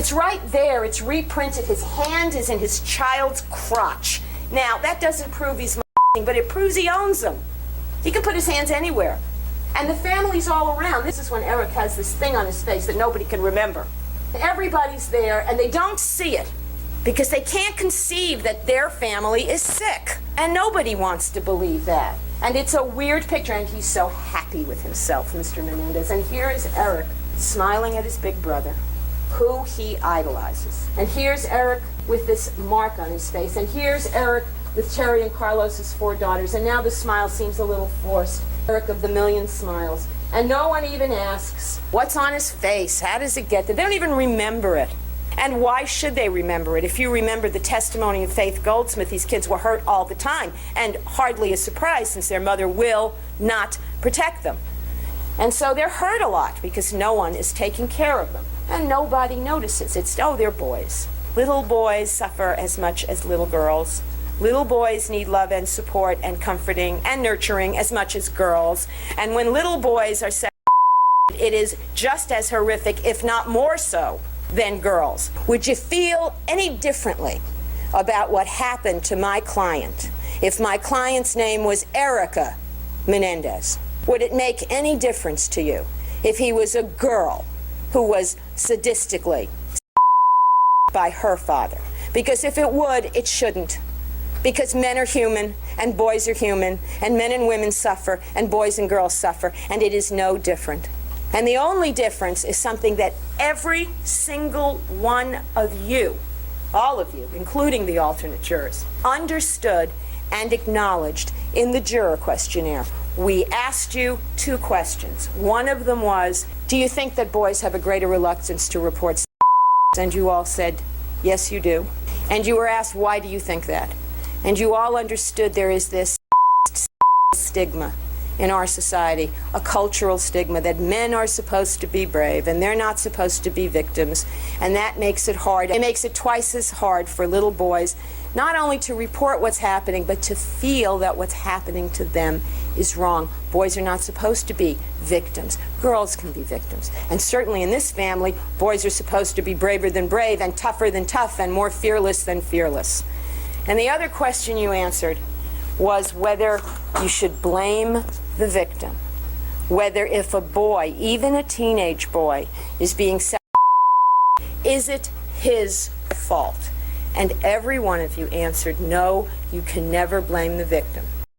It's right there. It's reprinted. His hand is in his child's crotch. Now, that doesn't prove he's but it proves he owns them. He can put his hands anywhere. And the family's all around. This is when Eric has this thing on his face that nobody can remember. Everybody's there, and they don't see it because they can't conceive that their family is sick. And nobody wants to believe that. And it's a weird picture, and he's so happy with himself, Mr. Menéndez. And here is Eric smiling at his big brother, who he idolizes. And here's Eric with this mark on his face. And here's Eric with Terry and Carlos's 4 daughters. And now the smile seems a little forced. Eric of the million smiles. And no one even asks, what's on his face? How does it get there? They don't even remember it. And why should they remember it? If you remember the testimony of Faith Goldsmith, these kids were hurt all the time, and hardly a surprise since their mother will not protect them. And so they're hurt a lot because no one is taking care of them. And nobody notices. It's, oh, they're boys. Little boys suffer as much as little girls. Little boys need love and support and comforting and nurturing as much as girls. And when little boys are separated, it is just as horrific, if not more so, than girls. Would you feel any differently about what happened to my client if my client's name was Erika Menéndez? Would it make any difference to you if he was a girl who was sadistically by her father? Because if it would, it shouldn't. Because men are human, and boys are human, and men and women suffer, and boys and girls suffer, and it is no different. And the only difference is something that every single one of you, all of you, including the alternate jurors, understood and acknowledged in the juror questionnaire. We asked you 2 questions. One of them was, do you think that boys have a greater reluctance to report sex? And you all said, yes, you do. And you were asked, why do you think that? And you all understood there is this stigma in our society, a cultural stigma that men are supposed to be brave and they're not supposed to be victims. And that makes it hard. It makes it twice as hard for little boys not only to report what's happening, but to feel that what's happening to them is wrong. Boys are not supposed to be victims. Girls can be victims. And certainly in this family, boys are supposed to be braver than brave and tougher than tough and more fearless than fearless. And the other question you answered was whether you should blame the victim. Whether if a boy, even a teenage boy, is being is it his fault? And every one of you answered, no, you can never blame the victim.